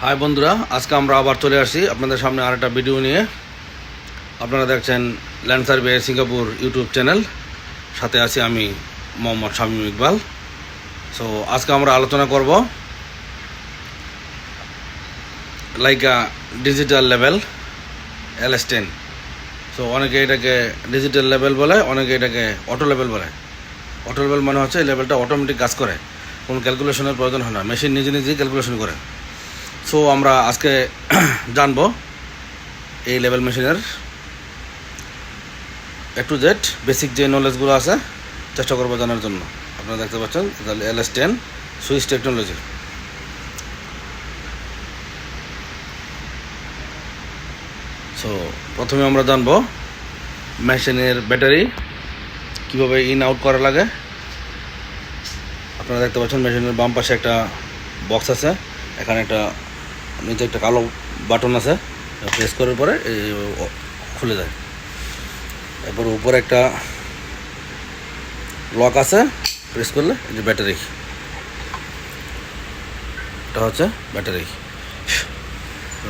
High বন্ধুরা, আজকে আমরা আবার চলে আসছি আপনাদের সামনে আরেকটা ভিডিও নিয়ে। আপনারা দেখছেন land survey Singapore YouTube channel, সাথে আছি আমি মোহাম্মদ শামীম ইকবাল। সো আজকে আমরা আলোচনা করব Laika digital level LS10। So অনেকে এটাকে ডিজিটাল লেভেল বলে, অনেকে এটাকে অটো লেভেল বলে। অটো লেভেল মানে হচ্ছে এই লেভেলটা অটোমেটিক কাজ করে, কোনো ক্যালকুলেশনের প্রয়োজন হয় না, মেশিন নিজে নিজেই ক্যালকুলেশন করে। সো আমরা আজকে জানবো এই লেভেল মেশিনের টু জেড বেসিক যে নলেজগুলো আছে চেষ্টা করবো জানার জন্য। আপনারা দেখতে পাচ্ছেন LS10 সুইচ টেকনোলজি। সো প্রথমে আমরা জানবো মেশিনের ব্যাটারি কীভাবে ইন আউট করা লাগে। আপনারা দেখতে পাচ্ছেন মেশিনের বাম পাশে একটা বক্স আছে, এখানে একটা নিচে একটা কালো বাটন আছে, প্রেস করার পরে খুলে যায়। এরপর উপরে একটা লক আছে, প্রেস করলে এই যে ব্যাটারি, এটা হচ্ছে ব্যাটারি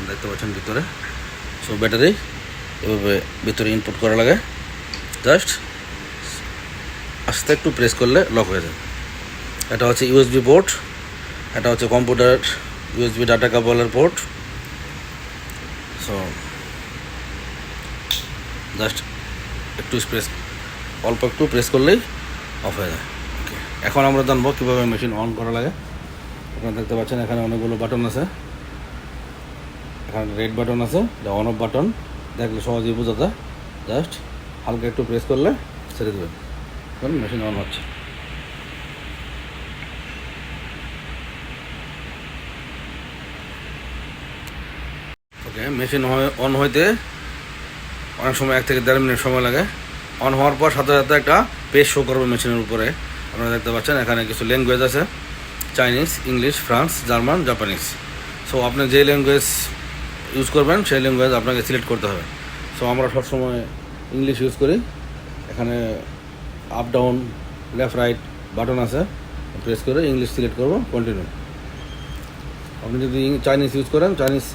দেখতে পাচ্ছেন ভিতরে। সো ব্যাটারি এভাবে ভিতরে ইনপুট করা লাগে, জাস্ট আস্তে একটু প্রেস করলে লক হয়ে যায়। এটা হচ্ছে USB পোর্ট, এটা হচ্ছে কম্পিউটার USB ডাটা কেবলের পোর্ট। সো জাস্ট একটু অল্প একটু প্রেস করলেই অফ হয়ে যায়। ওকে, এখন আমরা জানবো কীভাবে মেশিন অন করা লাগে। আপনারা দেখতে পাচ্ছেন এখানে অনেকগুলো বাটন আছে, এখানে রেড বাটন আছে, এটা অন অফ বাটন, দেখলে সহজেই বোঝা যায়। জাস্ট হালকা একটু প্রেস করলে ছেড়ে দেবেন, কারণ মেশিন অন হচ্ছে। ওকে, মেশিন অন হইতে অনেক সময় 1 থেকে 1.5 মিনিট সময় লাগে। অন হওয়ার পর সাথে সাথে একটা পেজ শো করবে মেশিনের উপরে। আপনারা দেখতে পাচ্ছেন এখানে কিছু ল্যাঙ্গুয়েজ আছে, Chinese, English, France, German, Japanese. So আপনি যে ল্যাঙ্গুয়েজ ইউজ করবেন সেই ল্যাঙ্গুয়েজ আপনাকে সিলেক্ট করতে হবে। সো আমরা সবসময় ইংলিশ ইউজ করি। এখানে up down left right button আছে, প্রেস করে ইংলিশ সিলেক্ট করব, কন্টিনিউ। আপনি যদি চাইনিজ ইউজ করেন চাইনিজ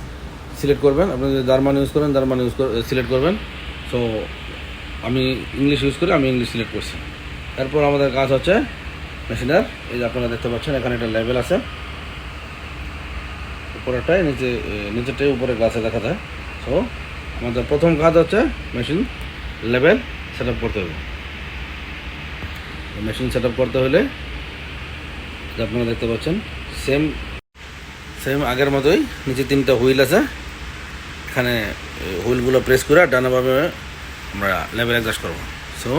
সিলেক্ট করবেন, আপনি যদি জার্মান ইউজ করেন জার্মান সিলেক্ট করবেন। সো আমি ইংলিশ ইউজ করি, আমি ইংলিশ সিলেক্ট করছি। এরপর আমাদের কাজ হচ্ছে মেশিনের, এই যে আপনারা দেখতে পাচ্ছেন এখানে একটা লেভেল আছে, উপরেরটাই নিচেরটাই উপরে গ্লাসে দেখা যায়। সো আমাদের প্রথম কাজ হচ্ছে মেশিন লেভেল সেট আপ করতে হবে। মেশিন সেট আপ করতে হলে আপনারা দেখতে পাচ্ছেন সেম আগের মতোই নিচে 3টা হুইল আছে, এখানে হুইলগুলো প্রেস করে ডানাভাবে আমরা লেভেল অ্যাডজাস্ট করব। সো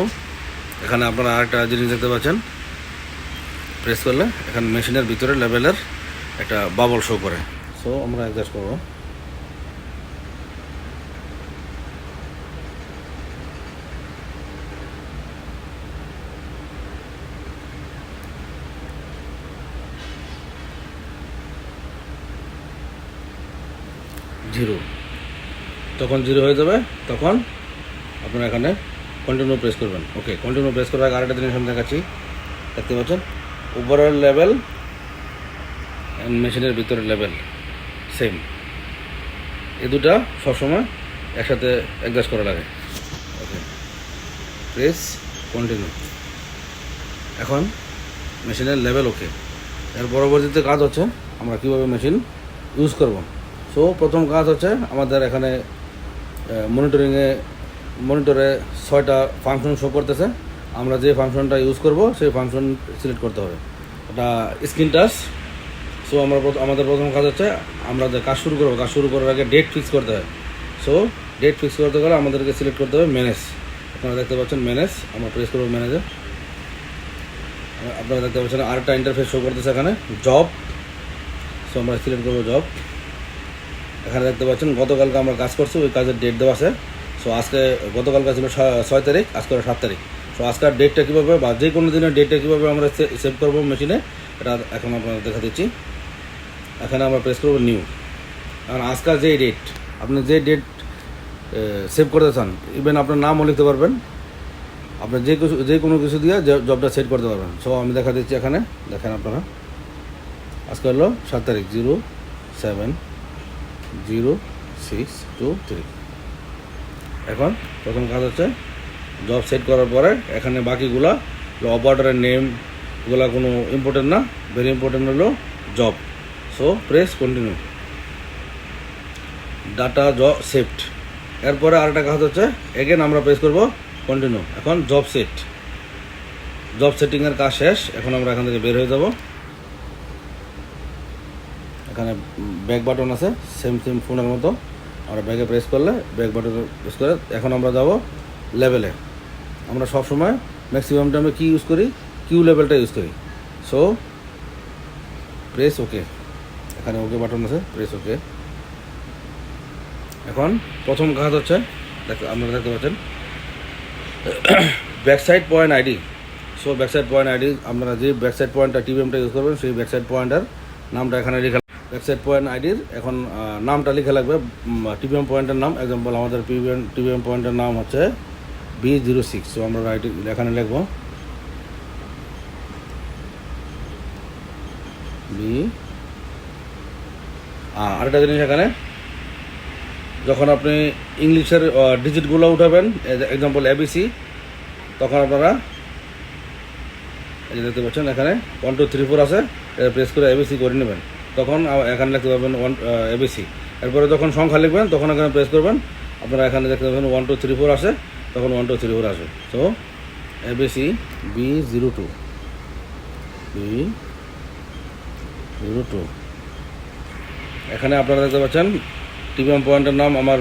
এখানে আপনারা আরেকটা জিনিস দেখতে পাচ্ছেন, প্রেস করলে এখানে মেশিনের ভিতরে লেভেলের একটা বাবল শো করে। সো আমরা অ্যাডজাস্ট করব। জিরো, যখন জিরো হয়ে যাবে তখন আপনারা এখানে কন্টিনিউ প্রেস করবেন। ওকে, কন্টিনিউ প্রেস করার আগে আরেকটা জিনিস আমি দেখাচ্ছি। দেখতে পাচ্ছেন উপরের লেভেল অ্যান্ড মেশিনের ভিতরের লেভেল সেম, এই দুটা সবসময় একসাথে অ্যাডজাস্ট করা লাগে। ওকে, প্রেস কন্টিনিউ। এখন মেশিনের লেভেল ওকে। এর পরবর্তীতে কাজ হচ্ছে আমরা কীভাবে মেশিন ইউজ করব। সো প্রথম কাজ হচ্ছে আমাদের এখানে মনিটরে 6টা ফাংশন শো করতেছে। আমরা যে ফাংশনটা ইউজ করব সেই ফাংশন সিলেক্ট করতে হবে। এটা স্ক্রিন টাচ। সো আমাদের প্রথম কাজ হচ্ছে আমরা যে কাজ শুরু করবো, কাজ শুরু করার আগে ডেট ফিক্স করতে হয়। সো ডেট ফিক্স করতে গেলে আমাদেরকে সিলেক্ট করতে হবে ম্যানেজ। আপনারা দেখতে পাচ্ছেন ম্যানেজ, আমরা প্রেস করবো ম্যানেজে। আপনারা দেখতে পাচ্ছেন আরেকটা ইন্টারফেস শো করতেছে এখানে জব। সো আমরা সিলেক্ট করবো জব। এখানে দেখতে পাচ্ছেন গতকালকে আমরা কাজ করছি, ওই কাজের ডেট দেওয়া আছে। সো আজকে গতকালকে ছিল 6 তারিখ, আজকে 7 তারিখ। সো আজকের ডেটটা কীভাবে বা যে কোনো দিনের ডেটটা কীভাবে আমরা সেভ করবো মেশিনে, এটা এখন আপনাদের দেখা দিচ্ছি। এখানে আমরা প্রেস করবো নিউ। কারণ আজকাল যে ডেট, আপনি যে ডেট সেভ করতে চান, ইভেন আপনার নামও লিখতে পারবেন, আপনার যে কোনো কিছু দিয়ে জবটা সেট করতে পারবেন। সো আমি দেখা দিচ্ছি এখানে, দেখেন আপনারা আজকে হলো 7 তারিখ 07 0,623। এখন প্রথম কাজ হচ্ছে জব সেট করার পরে এখানে বাকিগুলা অপারেটরের নেম এগুলো কোনো ইম্পর্টেন্ট না, ভেরি ইম্পর্টেন্ট হলো job. So press continue, data job saved. এরপরে আরেকটা কাজ হচ্ছে এগেন আমরা প্রেস করব কন্টিনিউ। এখন জব সেটিংয়ের কাজ শেষ। এখন আমরা এখান থেকে বের হয়ে যাব। এখানে ব্যাক বাটন আছে সেম ফোনের মতো, আমরা ব্যাকে প্রেস করলে ব্যাক বাটন প্রেস করে এখন আমরা যাব লেভেলে। আমরা সবসময় ম্যাক্সিমাম টাইমে কি ইউজ করি, কিউ লেভেলটা ইউজ করি। সো প্রেস ওকে, এখানে ওকে বাটন আছে, প্রেস ওকে। এখন প্রথম কাজ হচ্ছে আপনারা দেখতে পাচ্ছেন backside point ID. So backside point ID আপনারা যে ব্যাকসাইড পয়েন্টটা টিভিএমটা ইউজ করবেন সেই ব্যাকসাইড পয়েন্টের নামটা এখানে লেখা, ব্যাকসাইড পয়েন্ট আইডির এখন নামটা লিখে লাগবে, টিভিএম পয়েন্টের নাম। এক্সাম্পল আমাদের টিভিএম পয়েন্টের নাম হচ্ছে B06। সো আমরা এখানে লিখব আরেকটা জিনিস, এখানে যখন আপনি ইংলিশের ডিজিটগুলো উঠাবেন, এক্সাম্পল ABC, তখন আপনারা এই যে দেখতে পাচ্ছেন এখানে 1 2 3 4 আছে, প্রেস করে ABC করে নেবেন। তখন এখানে লিখতে পারবেন ABC। এরপরে যখন সংখ্যা লিখবেন তখন এখানে প্রেস করবেন, আপনারা এখানে দেখতে পাবেন 1 2 3 4 আসে, তখন 1 2 3 4 আসে। সো ABC B02 এখানে আপনারা দেখতে পাচ্ছেন টিভিএম পয়েন্টের নাম, আমার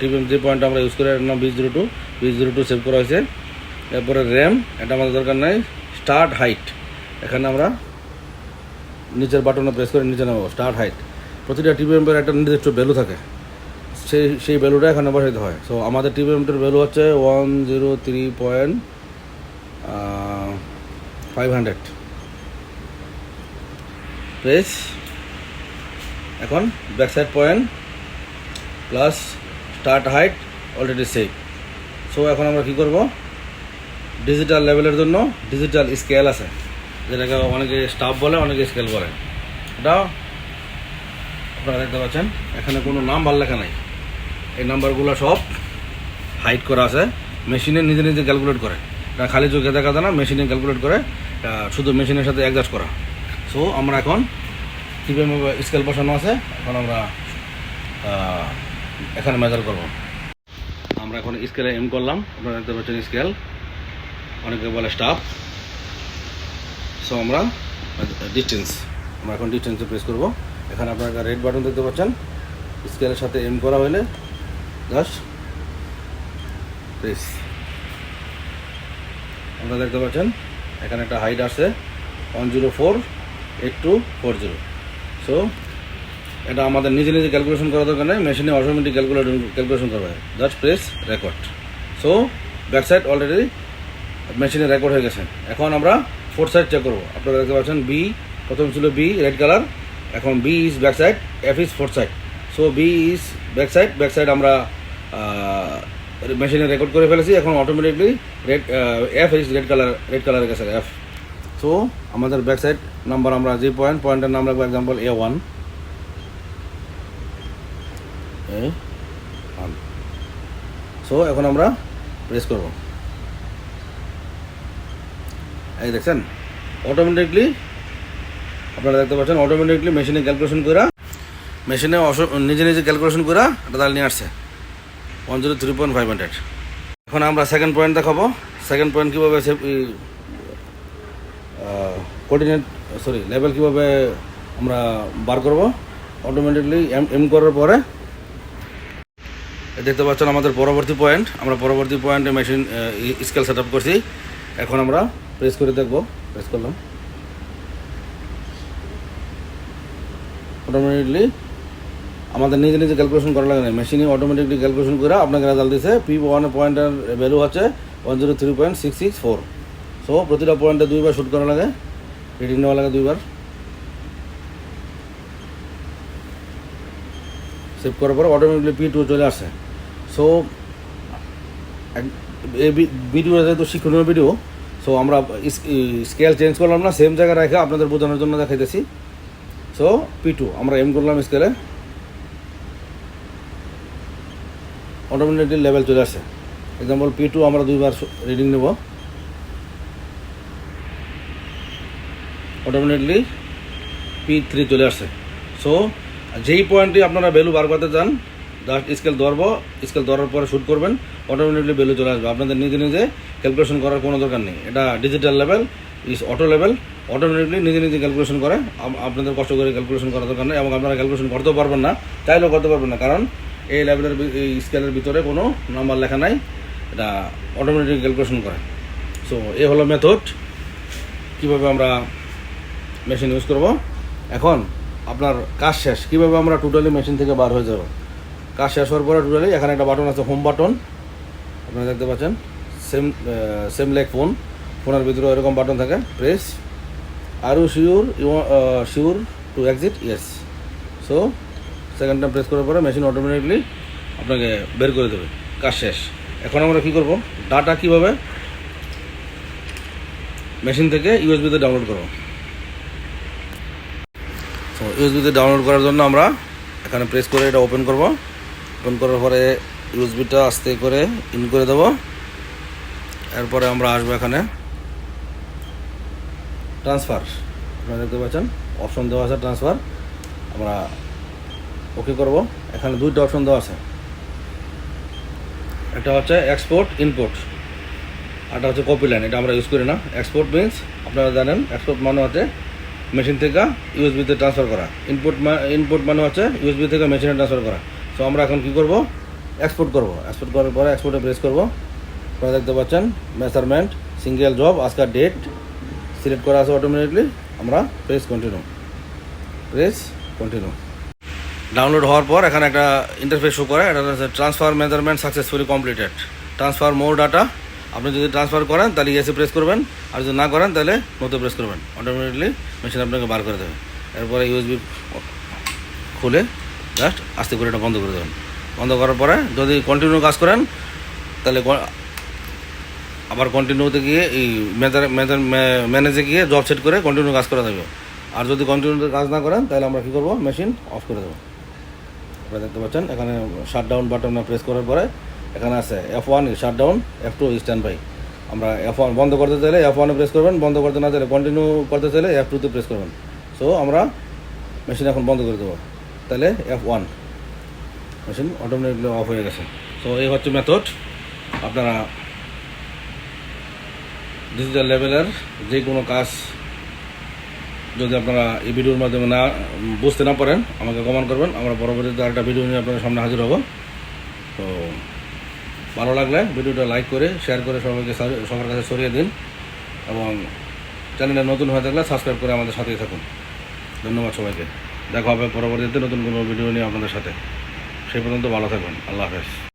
টিভিএম যে পয়েন্ট আমরা ইউজ করি এর নাম B02 সেভ করা হয়েছে। এরপরে র্যাম, এটা আমাদের দরকার নাই। স্টার্ট হাইট, এখানে আমরা নিচের বাটনে প্রেস করে নিচে নেব। স্টার্ট হাইট, প্রতিটা টিভিএমের একটা নির্দিষ্ট ভ্যালু থাকে, সেই ভ্যালুটা এখানে বসাইতে হয়। সো আমাদের টিভিএমটার ভ্যালু হচ্ছে 103.500 প্রেস। এখন backside point plus start height already save. So এখন আমরা কী করব, ডিজিটাল লেভেলের জন্য ডিজিটাল স্কেল আছে, যেটাকে অনেকে স্টাফ বলে, অনেকে স্কেল বলে। এটা আপনারা দেখতে পাচ্ছেন এখানে কোনো নাম্বার লেখা নাই, এই নাম্বারগুলো সব হাইড করা আছে। মেশিনে নিজে নিজে ক্যালকুলেট করে, এটা খালি চোখে দেখা যায় না, মেশিনে ক্যালকুলেট করে, শুধু মেশিনের সাথে অ্যাডজাস্ট করা। সো আমরা এখন টিভিএম স্কেল বসানো আছে, এখন আমরা এখানে মেজার করব। আমরা এখন স্কেলে এম করলাম, আপনারা দেখতে পাচ্ছেন স্কেল, অনেকে বলে স্টাফ। সো আমরা ডিস্টেন্স, আমরা এখন ডিস্টেন্সে প্রেস করব। এখানে আপনারা রেড বাটন দেখতে পাচ্ছেন, স্কেলের সাথে এম করা হলে জাস্ট প্রেস। আপনারা দেখতে পাচ্ছেন এখানে একটা হাইট আসছে 104.8240। সো এটা আমাদের নিজে নিজে ক্যালকুলেশন করা দরকার নেই, মেশিনে অটোমেটিক ক্যালকুলেশন করবে। Just press record. So back side already মেশিনে রেকর্ড হয়ে গেছে। এখন আমরা ফোর সাইড চেক করবো। আপনারা দেখতে পাচ্ছেন বি, প্রথম ছিল বি রেড কালার, এখন B is back side, F is fore side. So B is back side আমরা মেশিনে রেকর্ড করে ফেলেছি। এখন অটোমেটিকলি এফ ইজ রেড কালারের গেছে এফ। সো আমাদের ব্যাক সাইড নাম্বার আমরা যে পয়েন্টের নাম রাখবো, এক্সাম্পল A1। সো এখন আমরা প্রেস করব, এই দেখছেন অটোমেটিকলি, আপনারা দেখতে পাচ্ছেন অটোমেটিকলি মেশিনে ক্যালকুলেশন করে, মেশিনে নিজে নিজে ক্যালকুলেশন করে রেজাল্ট নিয়ে আসছে 103.500। এখন আমরা সেকেন্ড পয়েন্ট দেখাবো। সেকেন্ড পয়েন্ট কীভাবে লেভেল কীভাবে আমরা বার করব। অটোমেটিকলি এম করার পরে দেখতে পাচ্ছেন আমাদের পরবর্তী পয়েন্ট, আমরা পরবর্তী পয়েন্টে মেশিন স্কেল সেট আপ করছি। এখন আমরা প্রেস করে দেখব, প্রেস করলাম, অটোমেটিকলি আমাদের নিজে নিজে ক্যালকুলেশন করা লাগে না, মেশিনে অটোমেটিকলি ক্যালকুলেশন করে আপনাকে রেজাল্ট দিচ্ছে। P1 পয়েন্টের ভ্যালু হচ্ছে 103.664। সো প্রতিটা পয়েন্টে দুইবার শ্যুট করা লাগে, রিডিং নেওয়া লাগে দুইবার। সেভ করার পর অটোমেটিকলি P2 চলে আসে। সো ভিডিও যেহেতু শিক্ষণীয় ভিডিও, সো আমরা স্কেল চেঞ্জ করলাম না, সেম জায়গায় রেখে আপনাদের বোঝানোর জন্য দেখাইতেছি। সো P2 আমরা এম করলাম স্কেলে, অটোমেটিকলি লেভেল চলে আসে। এক্সাম্পল P2 আমরা 2বার রিডিং নেব, অটোমেটিকলি P3 চলে আসছে। সো যেই পয়েন্টে আপনারা ভ্যালু বার করতে চান, জাস্ট স্কেল ধরার পরে শ্যুট করবেন, অটোমেটিকলি ভ্যালু চলে আসবে। আপনাদের নিজে নিজে ক্যালকুলেশন করার কোনো দরকার নেই। এটা digital level, auto level, automatically নিজে নিজে ক্যালকুলেশন করে। আপনাদের কষ্ট করে ক্যালকুলেশন করার দরকার নেই, এবং আপনারা ক্যালকুলেশন করতেও পারবেন না, চাইলেও করতে পারবেন না, কারণ এই লেভেলের এই স্কেলের ভিতরে কোনো নাম্বার লেখা নাই, এটা অটোমেটিক ক্যালকুলেশন করে। সো এই হলো মেথড কীভাবে আমরা মেশিন ইউজ করব। এখন আপনার কাজ শেষ, কীভাবে আমরা টোটালি মেশিন থেকে বার হয়ে যাব। কাজ শেষ হওয়ার পরে টোটালি এখানে একটা বাটন আছে, হোম বাটন, আপনারা দেখতে পাচ্ছেন। সেম লাইক ফোনের ভিতরে এরকম বাটন থাকে, প্রেস। আর you sure to exit, yes. So second time press করার পরে মেশিন অটোমেটিকলি আপনাকে বের করে দেবে। কাজ শেষ। এখন আমরা কী করব, ডাটা কীভাবে মেশিন থেকে ইউএসবিতে ডাউনলোড করব। তো ইউএসবিতে ডাউনলোড করার জন্য আমরা এখানে প্রেস করে এটা ওপেন করব। ওপেন করার পরে ইউএসবিটা আস্তে করে ইন করে দেবো। এরপরে আমরা আসবো এখানে ট্রান্সফার, আপনারা দেখতে পাচ্ছেন অপশন দেওয়া আছে ট্রান্সফার, আমরা ওকে করব। এখানে দুইটা অপশন দেওয়া আছে, একটা হচ্ছে এক্সপোর্ট ইনপোর্ট, আরটা হচ্ছে কপি লাইন। এটা আমরা ইউজ করি না। এক্সপোর্ট মিনস আপনারা জানেন, এক্সপোর্ট মানে হচ্ছে মেশিন থেকে ইউএসবিতে ট্রান্সফার করা। ইনপোর্ট মানে হচ্ছে ইউএসবি থেকে মেশিনে ট্রান্সফার করা। সো আমরা এখন কী করব, এক্সপোর্ট করব। এক্সপোর্ট করার পরে এক্সপোর্টে প্রেস করব। আপনারা দেখতে পাচ্ছেন মেজারমেন্ট, সিঙ্গেল জব, আজকাল ডেট সিলেক্ট করা আছে অটোমেটিকলি। আমরা প্রেস কন্টিনিউ। ডাউনলোড হওয়ার পর এখানে একটা ইন্টারফেস শো করে, এটা হচ্ছে transfer measurement successfully completed, transfer more data. আপনি যদি ট্রান্সফার করেন তাহলে ইয়েসে প্রেস করবেন, আর যদি না করেন তাহলে নোতে প্রেস করবেন। অটোমেটিকলি মেশিন আপনাকে বার করে দেবে। এরপরে ইউএসবি খুলে জাস্ট আস্তে করে এটা বন্ধ করে দেবেন। বন্ধ করার পরে যদি কন্টিনিউ কাজ করেন তাহলে আবার কন্টিনিউতে গিয়ে এই ম্যানেজে গিয়ে জব সেট করে কন্টিনিউ কাজ করা যাবে। আর যদি কন্টিনিউ কাজ না করেন তাহলে আমরা কী করবো, মেশিন অফ করে দেবো। আপনারা দেখতে পাচ্ছেন এখানে শাটডাউন বাটন প্রেস করার পরে এখানে আছে F1 shutdown, F2 stand by. আমরা F1 বন্ধ করতে চাইলে F1-এ প্রেস করবেন, বন্ধ করতে না চাইলে কন্টিনিউ করতে চাইলে F2-তে প্রেস করবেন। সো আমরা মেশিন এখন বন্ধ করে দেবো, তাহলে F1, মেশিন অটোমেটিকলি অফ হয়ে গেছে। সো এই হচ্ছে মেথড। আপনারা ডিজিটাল লেভেলের যে কোনো কাজ যদি আপনারা এই ভিডিওর মাধ্যমে না বুঝতে না পারেন, আমাকে কমেন্ট করবেন। আমরা পরবর্তীতে আরেকটা ভিডিও নিয়ে আপনাদের সামনে হাজির হব। তো ভালো লাগলে ভিডিওটা লাইক করে শেয়ার করে সবার কাছে ছড়িয়ে দিন, এবং চ্যানেলটা নতুন হয়ে থাকলে সাবস্ক্রাইব করে আমাদের সাথেই থাকুন। ধন্যবাদ সবাইকে। দেখা হবে পরবর্তীতে নতুন কোনো ভিডিও নিয়ে আপনাদের সাথে। সেই পর্যন্ত ভালো থাকবেন। আল্লাহ হাফেজ।